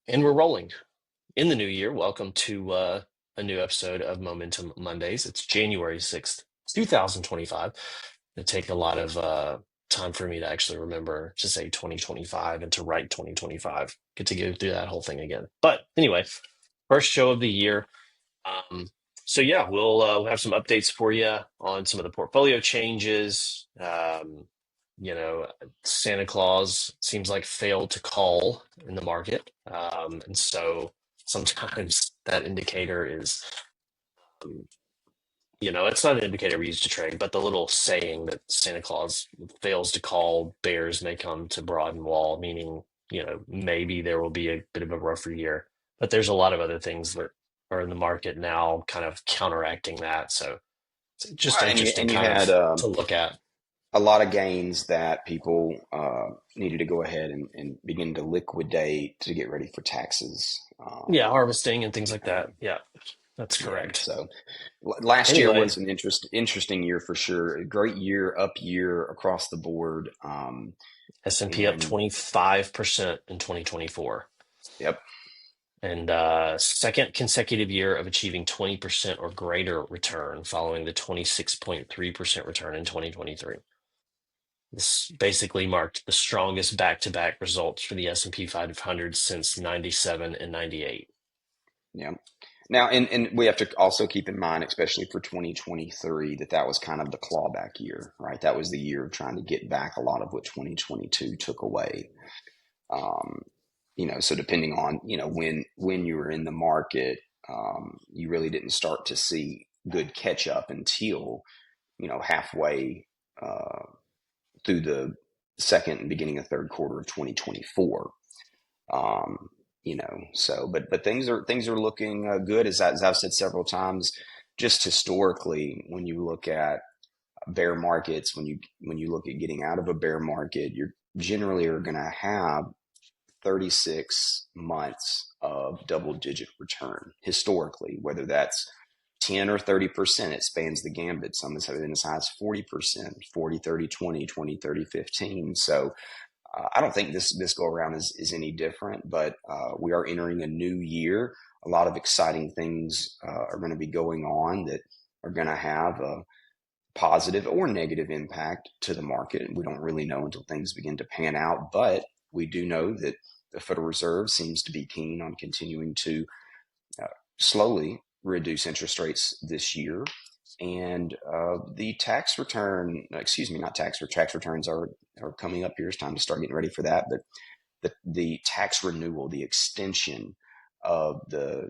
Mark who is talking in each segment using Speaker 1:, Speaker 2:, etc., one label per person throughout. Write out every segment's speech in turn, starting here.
Speaker 1: And we're rolling in the new year. Welcome to a new episode of Momentum Mondays. It's January 6th, 2025. It'll take a lot of time for me to actually remember to say 2025 and to write 2025. Get to go through that whole thing again. But anyway, first show of the year. Um, so yeah, we'll have some updates for you on some of the portfolio changes. Santa Claus seems like failed to call in the market, and so sometimes that indicator is, um, it's not an indicator we use to trade, but the little saying that Santa Claus fails to call, bears may come to Broad Wall, meaning maybe there will be a bit of a rougher year. But there's a lot of other things that are in the market now, kind of counteracting that. So it's just
Speaker 2: Well, and you
Speaker 1: interesting,
Speaker 2: and you
Speaker 1: kind
Speaker 2: had
Speaker 1: of to look at.
Speaker 2: a lot of gains that people needed to go ahead and begin to liquidate to get ready for taxes.
Speaker 1: Yeah, harvesting and things
Speaker 2: You
Speaker 1: like
Speaker 2: know,
Speaker 1: that. Yeah, that's
Speaker 2: yeah.
Speaker 1: correct.
Speaker 2: So last year
Speaker 1: Anyway,
Speaker 2: was an interesting year for sure. A great year, up year across the board.
Speaker 1: S&P up
Speaker 2: And
Speaker 1: 25% in 2024.
Speaker 2: yep,
Speaker 1: And second consecutive year of achieving 20% or greater return following the 26.3% return in 2023. This basically marked the strongest back-to-back results for the S&P 500 since 97 and 98.
Speaker 2: yeah. Now, and we have to also keep in mind, especially for 2023, that was kind of the clawback year, right? That was the year of trying to get back a lot of what 2022 took away. Um, so depending on, when you were in the market, you really didn't start to see good catch up until, halfway through the second and beginning of third quarter of 2024. Um, but things are looking good as I've said several times. Just historically, when you look at bear markets, when you look at getting out of a bear market, you're generally are going to have 36 months of double digit return historically, whether that's 10 or 30%. It spans the gambit. Some have been as high as 40%, 40, 30, 20, 20, 30, 15. So I don't think this go around is any different, but we are entering a new year. A lot of exciting things are going to be going on that are going to have a positive or negative impact to the market. We don't really know until things begin to pan out, but we do know that the Federal Reserve seems to be keen on continuing to uh, slowly reduce interest rates this year. And the tax return, excuse me, not tax returns are coming up here. It's time to start getting ready for that. But the tax renewal, the extension of the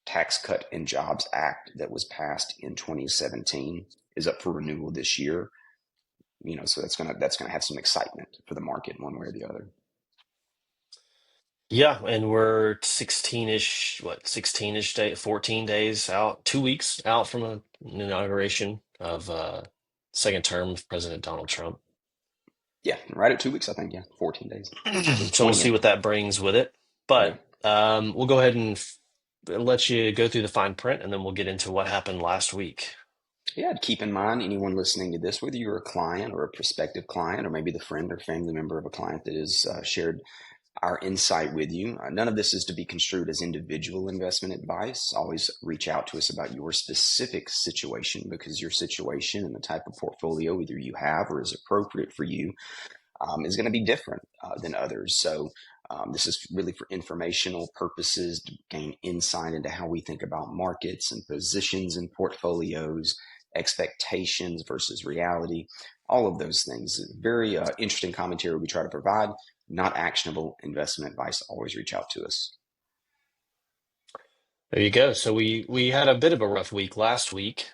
Speaker 2: Tax Cut and Jobs Act that was passed in 2017 is up for renewal this year. So that's gonna have some excitement for the market one way or the other.
Speaker 1: Yeah, and we're 16-ish day, 14 days out, 2 weeks out from an inauguration of second term of President Donald Trump.
Speaker 2: Yeah, right at 2 weeks, I think. Yeah, 14 days. So the
Speaker 1: So we'll see
Speaker 2: 20th.
Speaker 1: what that brings with it.
Speaker 2: Yeah.
Speaker 1: But we'll go ahead and let you go through the fine print, and then we'll get into what happened last week.
Speaker 2: Yeah, keep in mind, anyone listening to this, whether you're a client or a prospective client, or maybe the friend or family member of a client that has shared our insight with you. None of this is to be construed as individual investment advice. Always reach out to us about your specific situation, because your situation and the type of portfolio either you have or is appropriate for you is going to be different than others. So this is really for informational purposes to gain insight into how we think about markets and positions and portfolios, expectations versus reality, all of those things. Very interesting commentary we try to provide, not actionable investment advice. Always reach out to us.
Speaker 1: There you go. So we had a bit of a rough week last week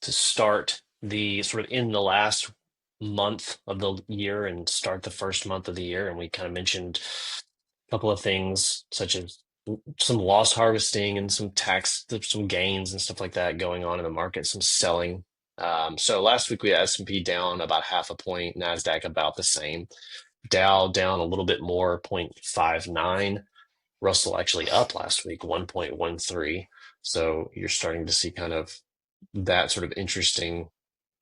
Speaker 1: to start the sort of in the last month of the year and start the first month of the year, and we kind of mentioned a couple of things such as some loss harvesting and some gains and stuff like that going on in the market, some selling. So last week we had S&P down about half a point, Nasdaq about the same, Dow down a little bit more, 0.59. Russell actually up last week, 1.13. So you're starting to see kind of that sort of interesting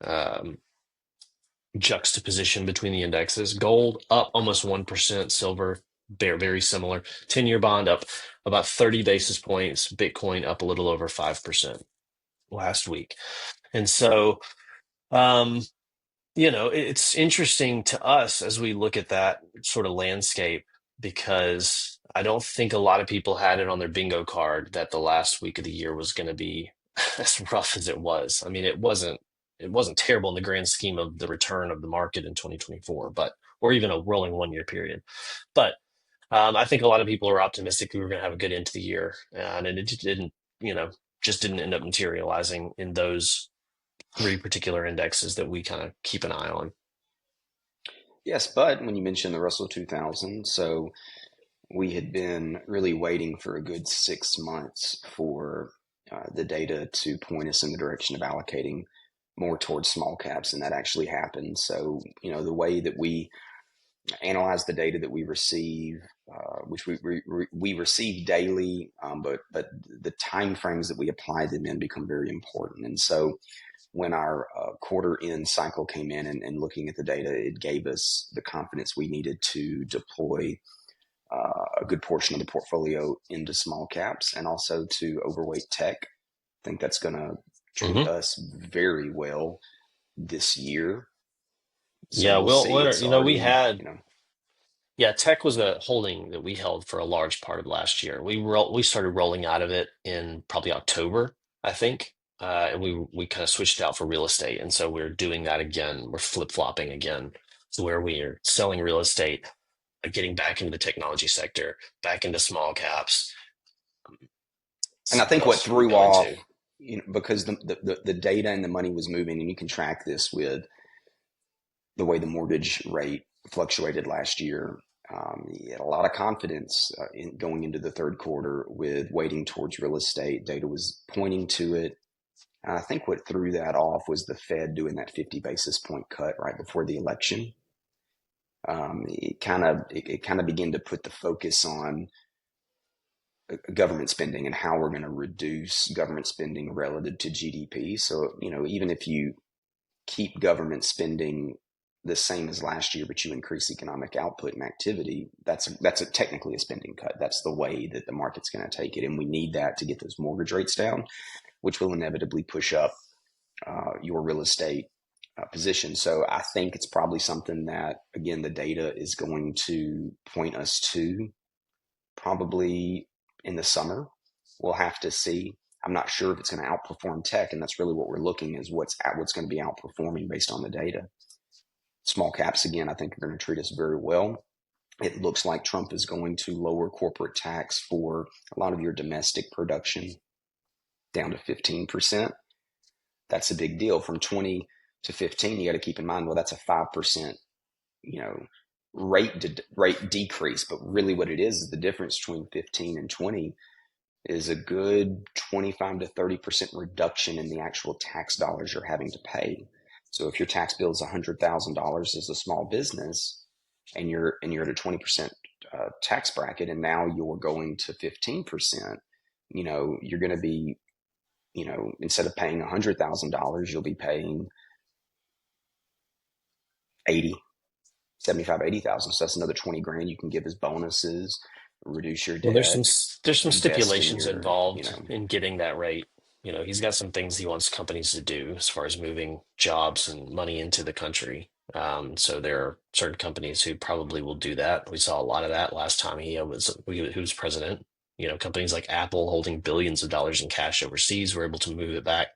Speaker 1: um, juxtaposition between the indexes. Gold up almost 1%, silver very similar. 10-year bond up about 30 basis points, Bitcoin up a little over 5% last week. And so, um, it's interesting to us as we look at that sort of landscape because I don't think a lot of people had it on their bingo card that the last week of the year was going to be as rough as it was. I mean, it wasn't terrible in the grand scheme of the return of the market in 2024, but or even a rolling 1 year period. But I think a lot of people are optimistic we were going to have a good end to the year, and it just didn't, just didn't end up materializing in those three particular indexes that we kind of keep an eye on.
Speaker 2: Yes, but when you mentioned the Russell 2000, so we had been really waiting for a good 6 months for the data to point us in the direction of allocating more towards small caps, and that actually happened. So, the way that we analyze the data that we receive, which we receive daily, but the time frames that we apply them in become very important. And so, when our quarter end cycle came in and looking at the data, it gave us the confidence we needed to deploy a good portion of the portfolio into small caps and also to overweight tech. I think that's going to treat
Speaker 1: Hmm.
Speaker 2: us very well this year. So
Speaker 1: Yeah,
Speaker 2: we'll see. It's
Speaker 1: we
Speaker 2: already,
Speaker 1: had, yeah, tech was a holding that we held for a large part of last year. We started rolling out of it in probably October, I think, and we kind of switched out for real estate, and so we're doing that again. We're flip-flopping again to where we are selling real estate, getting back into the technology sector, back into small caps.
Speaker 2: and I
Speaker 1: What
Speaker 2: think what
Speaker 1: else are we
Speaker 2: threw
Speaker 1: going to?
Speaker 2: off, because the data and the money was moving, and you can track this with the way the mortgage rate fluctuated last year. You had a lot of confidence in going into the third quarter with waiting towards real estate. Data was pointing to it. And I think what threw that off was the Fed doing that 50 basis point cut right before the election. It kind of began to put the focus on government spending and how we're going to reduce government spending relative to GDP. So, even if you keep government spending the same as last year, but you increase economic output and activity, that's technically a spending cut. That's the way that the market's going to take it, and we need that to get those mortgage rates down, which will inevitably push up your real estate position. So I think it's probably something that, again, the data is going to point us to probably in the summer. We'll have to see. I'm not sure if it's going to outperform tech, and that's really what we're looking is what's going to be outperforming based on the data. Small caps, again, I think are going to treat us very well. It looks like Trump is going to lower corporate tax for a lot of your domestic production down to 15%. That's a big deal. From 20 to 15, you got to keep in mind, well, that's a 5%, you know, rate decrease. But really what it is the difference between 15 and 20 is a good 25 to 30% reduction in the actual tax dollars you're having to pay. So if your tax bill is $100,000 as a small business and you're at a 20% tax bracket, and now you're going to 15%, you're going to be, instead of paying $100,000, you'll be paying 80, 75, 80,000. So that's another 20 grand you can give as bonuses, reduce your
Speaker 1: Well,
Speaker 2: debt,
Speaker 1: there's some
Speaker 2: invest in
Speaker 1: stipulations
Speaker 2: your,
Speaker 1: involved in getting that rate. He's got some things he wants companies to do as far as moving jobs and money into the country. So there are certain companies who probably will do that. We saw a lot of that last time he was president. Companies like Apple holding billions of dollars in cash overseas were able to move it back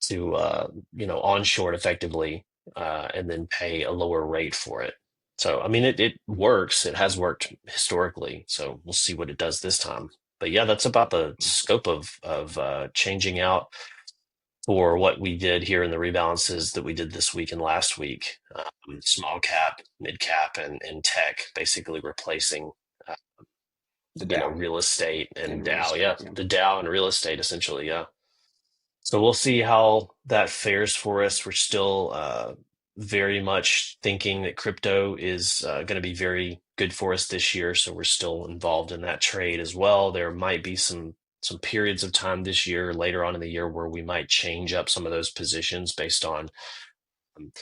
Speaker 1: to onshore it effectively, and then pay a lower rate for it. So I mean, it works. It has worked historically. So we'll see what it does this time. But yeah, that's about the scope of changing out for what we did here in the rebalances that we did this week and last week. Small cap, mid cap, and tech, basically replacing
Speaker 2: the Dow
Speaker 1: real estate and
Speaker 2: and real
Speaker 1: Dow.
Speaker 2: estate.
Speaker 1: Yeah,
Speaker 2: Yeah.
Speaker 1: the Dow and real estate essentially. Yeah. So we'll see how that fares for us. We're still very much thinking that crypto is going to be very good for us this year. So we're still involved in that trade as well. There might be some periods of time this year, later on in the year, where we might change up some of those positions based on um,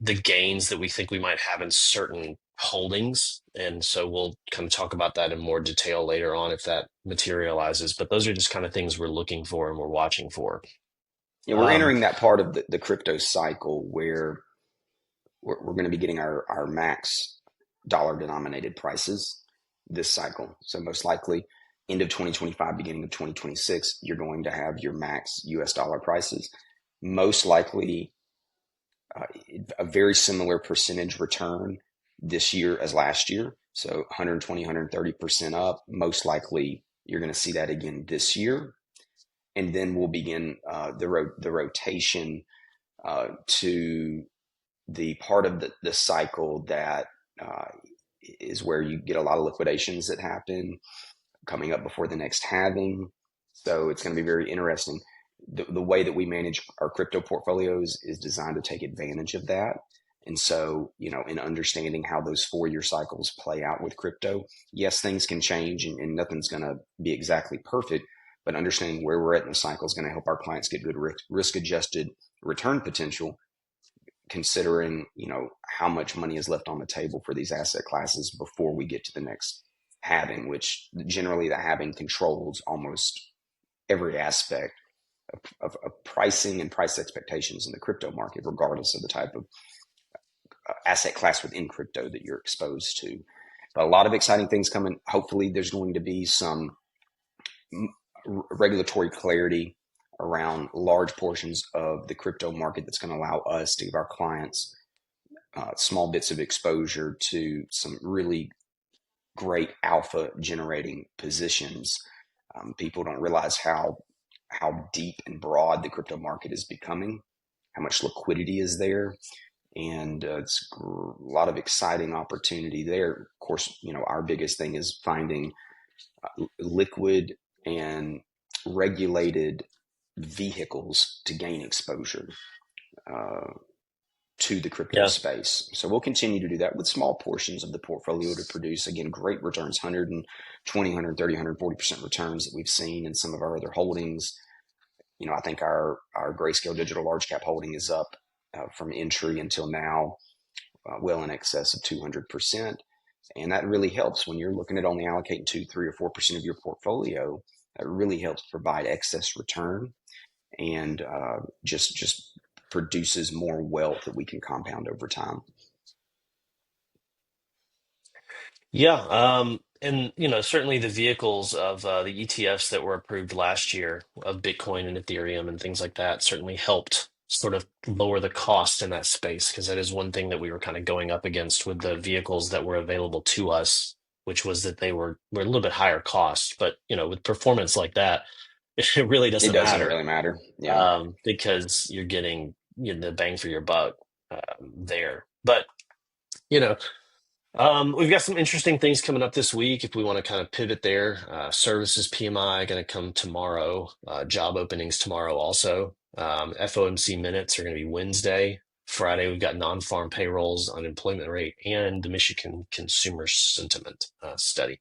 Speaker 1: the gains that we think we might have in certain holdings And so we'll kind of talk about that in more detail later on if that materializes. But those are just kind of things we're looking for and we're watching for.
Speaker 2: Yeah, we're
Speaker 1: Um,
Speaker 2: entering that part of the crypto cycle where we're going to be getting our max dollar denominated prices this cycle. So most likely end of 2025, beginning of 2026, you're going to have your max US dollar prices. Most likely a very similar percentage return this year as last year. So 120, 130% up. Most likely you're going to see that again this year. And then we'll begin the rotation to the part of the cycle that uh, is where you get a lot of liquidations that happen coming up before the next halving. So it's going to be very interesting. The way that we manage our crypto portfolios is designed to take advantage of that. And so, in understanding how those 4-year cycles play out with crypto, yes, things can change and nothing's going to be exactly perfect, but understanding where we're at in the cycle is going to help our clients get good risk adjusted return potential, considering how much money is left on the table for these asset classes before we get to the next halving, which generally the halving controls almost every aspect of pricing and price expectations in the crypto market, regardless of the type of asset class within crypto that you're exposed to. But a lot of exciting things coming. Hopefully there's going to be some regulatory clarity around large portions of the crypto market that's going to allow us to give our clients small bits of exposure to some really great alpha generating positions. People don't realize how deep and broad the crypto market is becoming, how much liquidity is there, and it's a lot of exciting opportunity there. Of course, our biggest thing is finding liquid and regulated vehicles to gain exposure uh, to the crypto
Speaker 1: yeah.
Speaker 2: space. So we'll continue to do that with small portions of the portfolio to produce, again, great returns, 120, 130, 140% returns that we've seen in some of our other holdings. I think our Grayscale Digital large cap holding is up from entry until now, well in excess of 200%. And that really helps when you're looking at only allocating 2, 3, or 4% of your portfolio. That really helps provide excess return and just produces more wealth that we can compound over time.
Speaker 1: Yeah, and certainly the vehicles of the ETFs that were approved last year of Bitcoin and Ethereum and things like that certainly helped sort of lower the cost in that space because that is one thing that we were kind of going up against with the vehicles that were available to us, which was that they were a little bit higher cost. But with performance like that, it really
Speaker 2: It
Speaker 1: doesn't
Speaker 2: doesn't
Speaker 1: matter
Speaker 2: really matter. Yeah.
Speaker 1: because you're getting the bang for your buck there. But you know. We've got some interesting things coming up this week. If we want to kind of pivot there, services PMI going to come tomorrow. Job openings tomorrow also. FOMC minutes are going to be Wednesday. Friday we've got non-farm payrolls, unemployment rate, and the Michigan consumer sentiment study.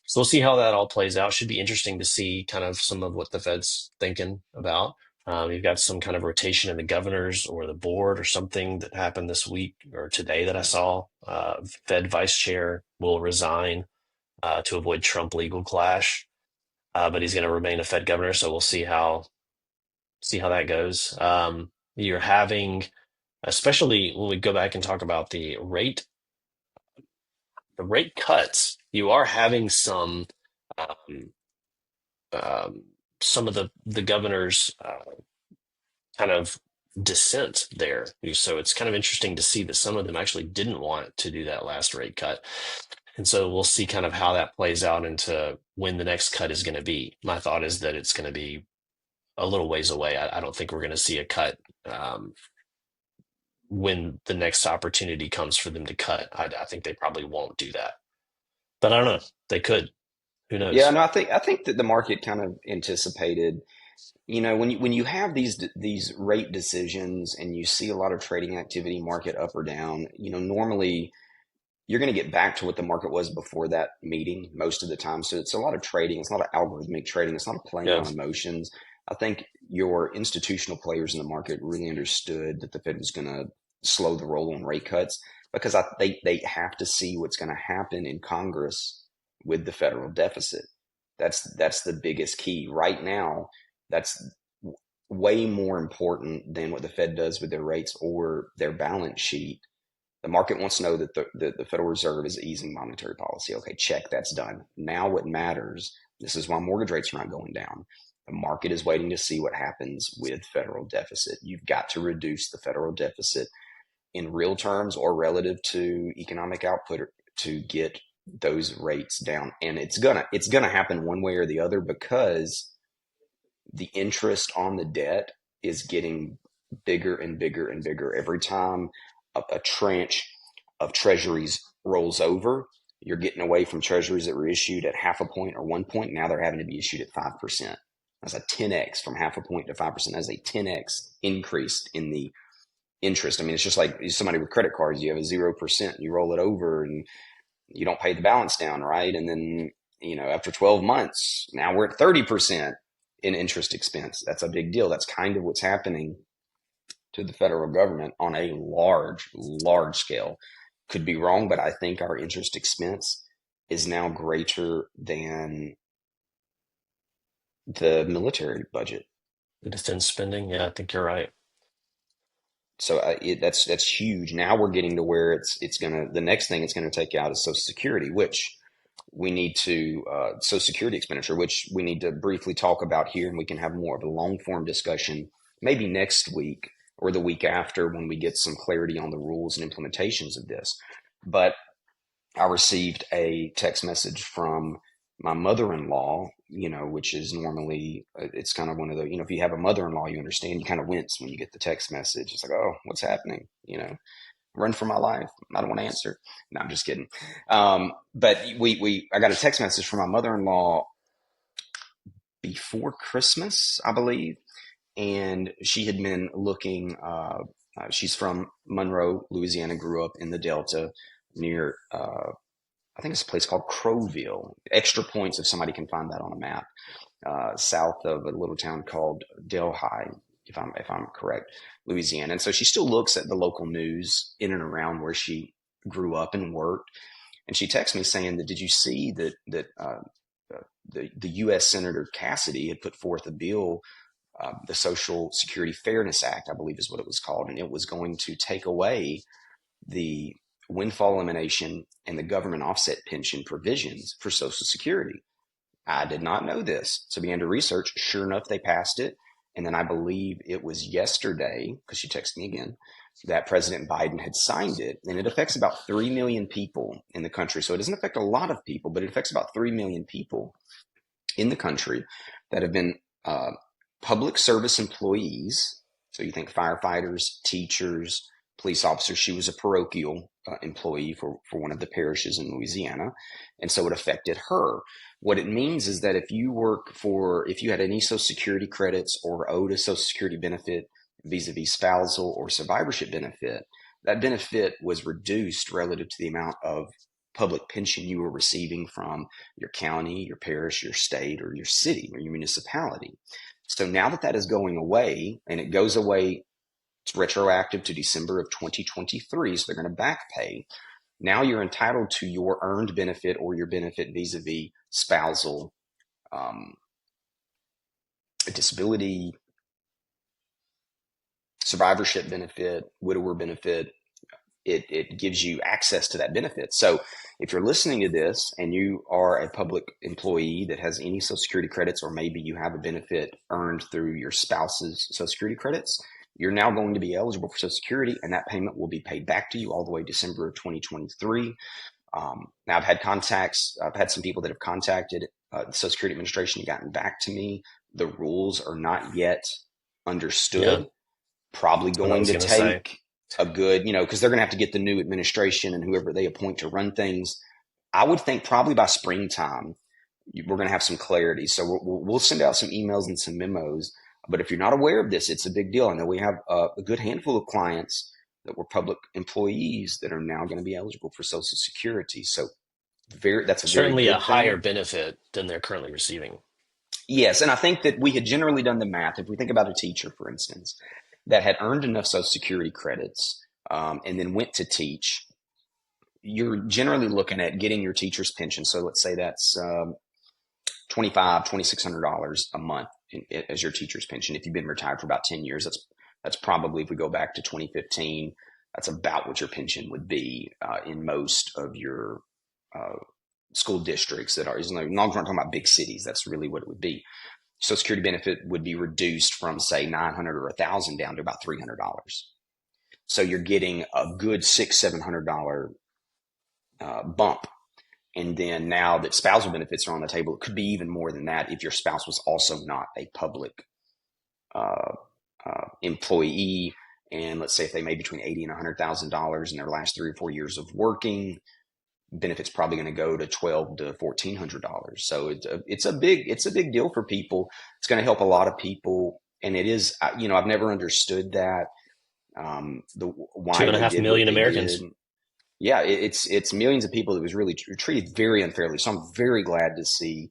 Speaker 1: So we'll see how that all plays out. Should be interesting to see kind of some of what the Fed's thinking about. You've got some kind of rotation in the governors or the board or something that happened this week or today that I saw. Fed vice chair will resign to avoid Trump legal clash, but he's going to remain a Fed governor. So we'll see how that goes. You're having, especially when we go back and talk about the rate cuts, you are having um, some of the governors kind of dissent there. So it's kind of interesting to see that some of them actually didn't want to do that last rate cut. And so we'll see kind of how that plays out into when the next cut is going to be. My thought is that it's going to be a little ways away. I don't think we're going to see a cut when the next opportunity comes for them to cut. I think they probably won't do that. But I don't know. They could. Who
Speaker 2: Yeah,
Speaker 1: knows?
Speaker 2: no, I think that the market kind of anticipated, when you have these rate decisions and you see a lot of trading activity, market up or down, normally you're going to get back to what the market was before that meeting most of the time. So it's a lot of trading. It's a lot of algorithmic trading. It's not a playing
Speaker 1: Yeah.
Speaker 2: on emotions. I think your institutional players in the market really understood that the Fed was going to slow the roll on rate cuts. because they have to see what's going to happen in Congress with the federal deficit. That's the biggest key right now. That's way more important than what the Fed does with their rates or their balance sheet. The market wants to know that the Federal Reserve is easing monetary policy. Okay, check, that's done. Now what matters, this is why mortgage rates are not going down. The market is waiting to see what happens with federal deficit. You've got to reduce the federal deficit in real terms or relative to economic output to get those rates down. And it's gonna happen one way or the other, because the interest on the debt is getting bigger and bigger and bigger. Every time a tranche of treasuries rolls over, you're getting away from treasuries that were issued at half a point or 1 point. Now they're having to be issued at 5%. That's a 10x from half a point to 5%. That's a 10x increase in the interest. I mean, it's just like somebody with credit cards. You have a 0%, you roll it over and you don't pay the balance down, right? And then, after 12 months, now we're at 30% in interest expense. That's a big deal. That's kind of what's happening to the federal government on a large scale. Could be wrong, but I think our interest expense is now greater than the military budget.
Speaker 1: The defense spending. Yeah, I think you're right.
Speaker 2: So that's huge. Now we're getting to where the next thing it's gonna take out is Social Security, which we need to Social Security expenditure, which we need to briefly talk about here, and we can have more of a long form discussion maybe next week or the week after when we get some clarity on the rules and implementations of this. But I received a text message from my mother-in-law, which is normally, it's kind of one of the, if you have a mother-in-law, you understand, you kind of wince when you get the text message. It's like, oh, what's happening? Run for my life. I don't want to answer. No, I'm just kidding. But I got a text message from my mother-in-law before Christmas, I believe. And she had been looking, she's from Monroe, Louisiana, grew up in the Delta near, I think it's a place called Crowville. Extra points if somebody can find that on a map. South of a little town called Delhi, if I'm correct, Louisiana. And so she still looks at the local news in and around where she grew up and worked. And she texted me saying that, did you see that the U.S. Senator Cassidy had put forth a bill, the Social Security Fairness Act, I believe is what it was called, and it was going to take away the windfall elimination and the government offset pension provisions for Social Security. I did not know this, so began to research. Sure enough, they passed it. And then I believe it was yesterday, because she texted me again, that President Biden had signed it. And it affects about 3 million people in the country. So it doesn't affect a lot of people, but it affects about 3 million people in the country that have been public service employees. So you think firefighters, teachers, police officers. She was a parochial employee for one of the parishes in Louisiana. And so it affected her. What it means is that if you had any Social Security credits or owed a Social Security benefit vis-a-vis spousal or survivorship benefit, that benefit was reduced relative to the amount of public pension you were receiving from your county, your parish, your state, or your city, or your municipality. So now that is going away, and it goes away, it's retroactive to December of 2023, so they're going to back pay. Now you're entitled to your earned benefit or your benefit vis-a-vis spousal, disability, survivorship benefit, widower benefit. It gives you access to that benefit. So if you're listening to this and you are a public employee that has any Social Security credits, or maybe you have a benefit earned through your spouse's Social Security credits, you're now going to be eligible for Social Security, and that payment will be paid back to you all the way December of 2023. Now I've had some people that have contacted the Social Security Administration and gotten back to me. The rules are not yet understood.
Speaker 1: Yeah,
Speaker 2: Probably
Speaker 1: that's what I
Speaker 2: going
Speaker 1: was
Speaker 2: to
Speaker 1: going to say.
Speaker 2: take a good, because they're going to have to get the new administration and whoever they appoint to run things. I would think probably by springtime, we're going to have some clarity. So we'll send out some emails and some memos. But if you're not aware of this, it's a big deal. I know we have a good handful of clients that were public employees that are now going to be eligible for Social Security. So that's a very
Speaker 1: Certainly a
Speaker 2: good
Speaker 1: higher
Speaker 2: thing.
Speaker 1: benefit than they're currently receiving.
Speaker 2: Yes, and I think that we had generally done the math. If we think about a teacher, for instance, that had earned enough Social Security credits and then went to teach, you're generally looking at getting your teacher's pension. So let's say that's $2,600 a month as your teacher's pension. If you've been retired for about 10 years, that's probably, if we go back to 2015, that's about what your pension would be in most of your uh, school districts that are, as long as we're talking about big cities, that's really what it would be. Social Security benefit would be reduced from, say, 900 or 1,000 down to about $300. So you're getting a good $600-700 bump. And then now that spousal benefits are on the table, it could be even more than that if your spouse was also not a public uh, employee. And let's say if they made between $80 and $100,000 in their last 3 or 4 years of working, benefits probably going to go to $1,200 to $1,400. So it's a big deal for people. It's going to help a lot of people, and it is. I've never understood that the
Speaker 1: Two
Speaker 2: why
Speaker 1: and a
Speaker 2: they
Speaker 1: half
Speaker 2: did what
Speaker 1: million
Speaker 2: they did.
Speaker 1: Americans.
Speaker 2: Yeah, it's millions of people that was really treated very unfairly. So I'm very glad to see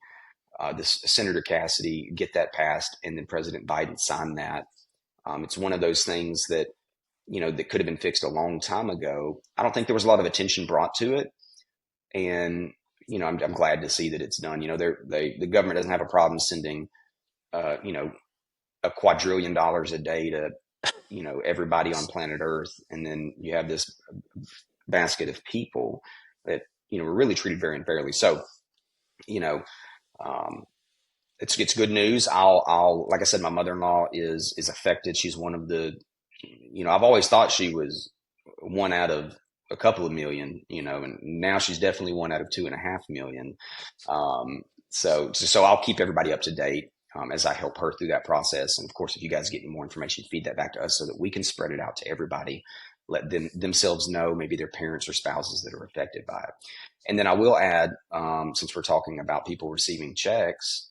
Speaker 2: this Senator Cassidy get that passed, and then President Biden sign that. It's one of those things that that could have been fixed a long time ago. I don't think there was a lot of attention brought to it, and I'm glad to see that it's done. The government doesn't have a problem sending a quadrillion dollars a day to everybody on planet Earth, and then you have this basket of people that were really treated very unfairly. So you know um, it's good news. I'll like I said, my mother-in-law is affected. She's one of the I've always thought she was one out of a couple of million, and now she's definitely one out of 2.5 million. So I'll keep everybody up to date as I help her through that process. And of course, if you guys get any more information, feed that back to us so that we can spread it out to everybody. Let them themselves know, maybe their parents or spouses that are affected by it. And then I will add, since we're talking about people receiving checks,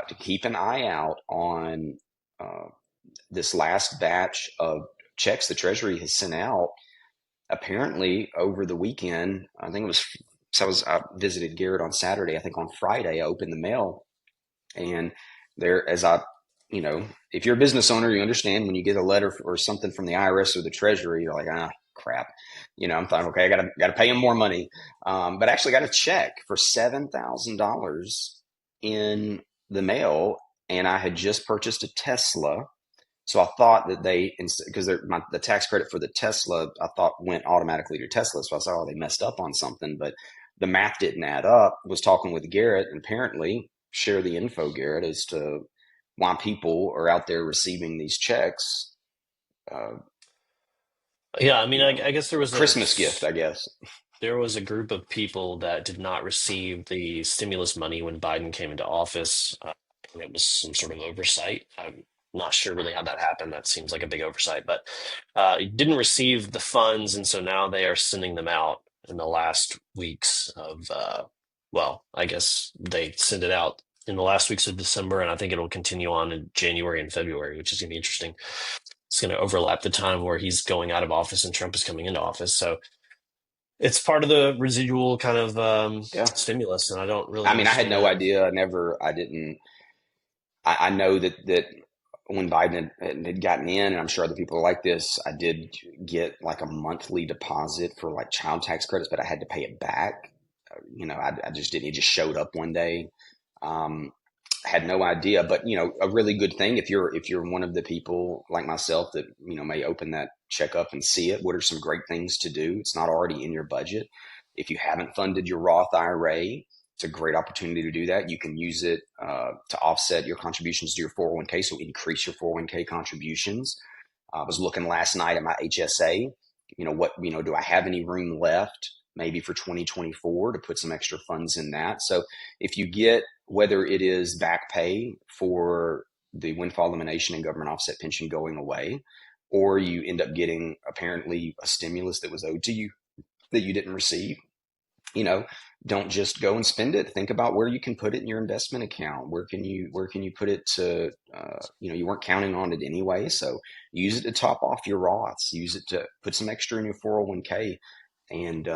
Speaker 2: to keep an eye out on this last batch of checks the Treasury has sent out. Apparently, over the weekend, I think it was. So I visited Garrett on Saturday. I think on Friday, I opened the mail, and there, if you're a business owner, you understand when you get a letter or something from the IRS or the Treasury, you're like, crap. I'm thinking, okay, I gotta pay them more money. But I actually got a check for $7,000 in the mail, and I had just purchased a Tesla. So I thought that because the tax credit for the Tesla, I thought went automatically to Tesla. So I said, oh, they messed up on something, but the math didn't add up. Was talking with Garrett, and apparently share the info, Garrett, as to why people are out there receiving these checks. Uh,
Speaker 1: Yeah, I mean,
Speaker 2: you know,
Speaker 1: I guess
Speaker 2: a Christmas gift, I guess.
Speaker 1: there was a group of people that did not receive the stimulus money when Biden came into office, and it was some sort of oversight. I'm not sure really how that happened. That seems like a big oversight, but didn't receive the funds, and so now they are sending them out in the last weeks of, well, I guess they send it out in the last weeks of December, and I think it'll continue on in January and February, which is going to be interesting. It's going to overlap the time where he's going out of office and Trump is coming into office. So it's part of the residual kind of
Speaker 2: Yeah.
Speaker 1: stimulus, and I don't really
Speaker 2: I mean, I had no
Speaker 1: understand.
Speaker 2: idea. I didn't. I know that when Biden had gotten in, and I'm sure other people are like this, I did get like a monthly deposit for like child tax credits, but I had to pay it back. I just didn't. It just showed up one day. Um, I had no idea, but a really good thing if you're one of the people like myself that may open that check up and see it. What are some great things to do? It's not already in your budget. If you haven't funded your Roth IRA, it's a great opportunity to do that. You can use it to offset your contributions to your 401k, so increase your 401k contributions. I was looking last night at my HSA. Do I have any room left maybe for 2024 to put some extra funds in that? So if you get, whether it is back pay for the windfall elimination and government offset pension going away, or you end up getting apparently a stimulus that was owed to you that you didn't receive, you know, don't just go and spend it. Think about where you can put it in your investment account. Where can you put it to, you weren't counting on it anyway. So use it to top off your Roths, use it to put some extra in your 401k. And,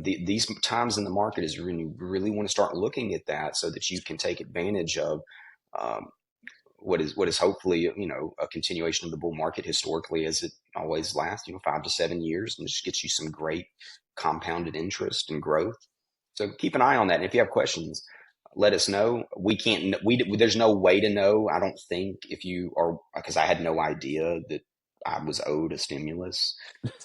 Speaker 2: these times in the market is when you really want to start looking at that so that you can take advantage of, um, what is hopefully, a continuation of the bull market historically, as it always lasts, 5 to 7 years, and just gets you some great compounded interest and growth. So keep an eye on that. And if you have questions, let us know. We can't, there's no way to know, I don't think, if you are, because I had no idea that I was owed a stimulus.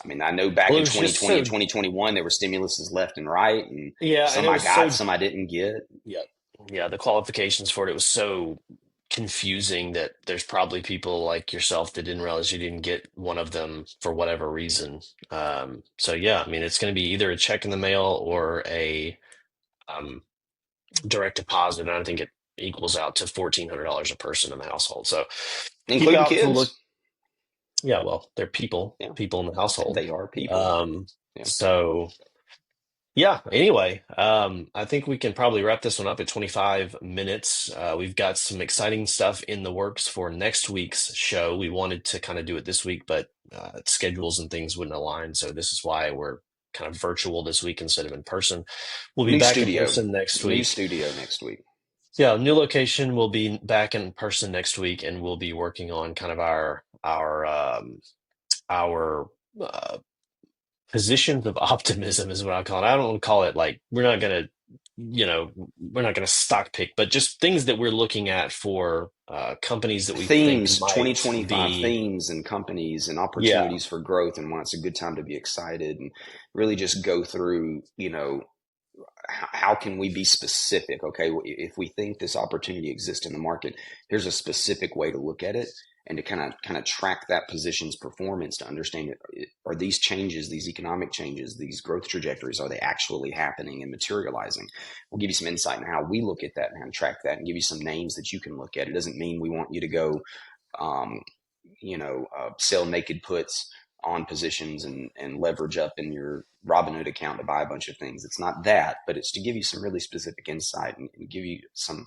Speaker 2: I mean, I know back
Speaker 1: Well, it
Speaker 2: in
Speaker 1: was just
Speaker 2: 2020 and
Speaker 1: so,
Speaker 2: 2021, there were stimuluses left and right, and
Speaker 1: yeah, and
Speaker 2: some
Speaker 1: it
Speaker 2: I
Speaker 1: was
Speaker 2: got,
Speaker 1: so,
Speaker 2: some I didn't get.
Speaker 1: yeah, yeah, the qualifications for it was so confusing that there's probably people like yourself that didn't realize you didn't get one of them for whatever reason. So yeah, I mean, it's going to be either a check in the mail or a um, direct deposit. And I think it equals out to $1,400 a person in the household. So keep
Speaker 2: Including
Speaker 1: out to look.
Speaker 2: kids.
Speaker 1: Yeah, well, they're
Speaker 2: Yeah,
Speaker 1: people in the household.
Speaker 2: they are people.
Speaker 1: Um,
Speaker 2: Yeah.
Speaker 1: so yeah, anyway, I think we can probably wrap this one up at 25 minutes. We've got some exciting stuff in the works for next week's show. We wanted to kind of do it this week, but schedules and things wouldn't align. So this is why we're kind of virtual this week instead of in person. We'll be
Speaker 2: New
Speaker 1: back in
Speaker 2: studio.
Speaker 1: person next
Speaker 2: New
Speaker 1: week.
Speaker 2: studio next week.
Speaker 1: Yeah, new location. We'll be back in person next week, and we'll be working on kind of our positions of optimism is what I call it. I don't call it like we're not gonna stock pick, but just things that we're looking at for companies that we think
Speaker 2: Themes,
Speaker 1: might
Speaker 2: 2025
Speaker 1: be,
Speaker 2: themes and companies and
Speaker 1: yeah,
Speaker 2: opportunities for growth, and why it's a good time to be excited, and really just go through, how can we be specific? Okay, if we think this opportunity exists in the market, here's a specific way to look at it, and to kind of track that position's performance to understand it. Are these changes, these economic changes, these growth trajectories, are they actually happening and materializing? We'll give you some insight on how we look at that and how to track that, and give you some names that you can look at. It doesn't mean we want you to go um, sell naked puts on positions and leverage up in your Robinhood account to buy a bunch of things. It's not that, but it's to give you some really specific insight, and give you some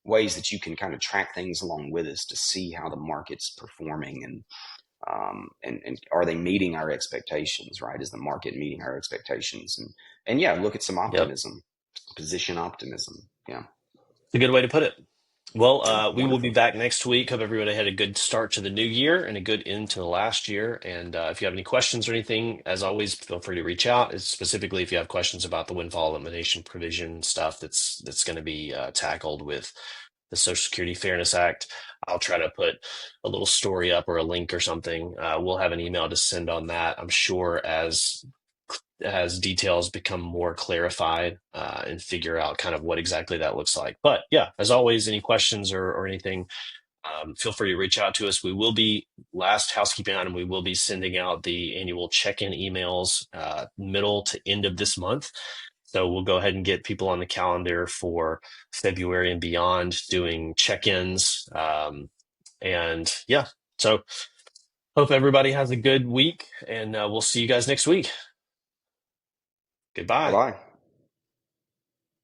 Speaker 2: ways that you can kind of track things along with us to see how the market's performing, and are they meeting our expectations, right? Is the market meeting our expectations? And yeah, look at some
Speaker 1: yep,
Speaker 2: optimism, position optimism. Yeah.
Speaker 1: a good way to put it. Well,
Speaker 2: Yeah.
Speaker 1: we will be
Speaker 2: Wonderful.
Speaker 1: back next week. Hope everybody had a good start to the new year and a good end to the last year. And if you have any questions or anything, as always, feel free to reach out. Specifically, if you have questions about the windfall elimination provision stuff that's going to be tackled with the Social Security Fairness Act, I'll try to put a little story up or a link or something. We'll have an email to send on that. I'm sure as details become more clarified and figure out kind of what exactly that looks like. But yeah, as always, any questions or anything, feel free to reach out to us. We will be, last housekeeping item, we will be sending out the annual check-in emails middle to end of this month. So we'll go ahead and get people on the calendar for February and beyond doing check-ins. And yeah, so hope everybody has a good week, and we'll see you guys next week.
Speaker 2: Bye
Speaker 1: Goodbye.
Speaker 2: bye.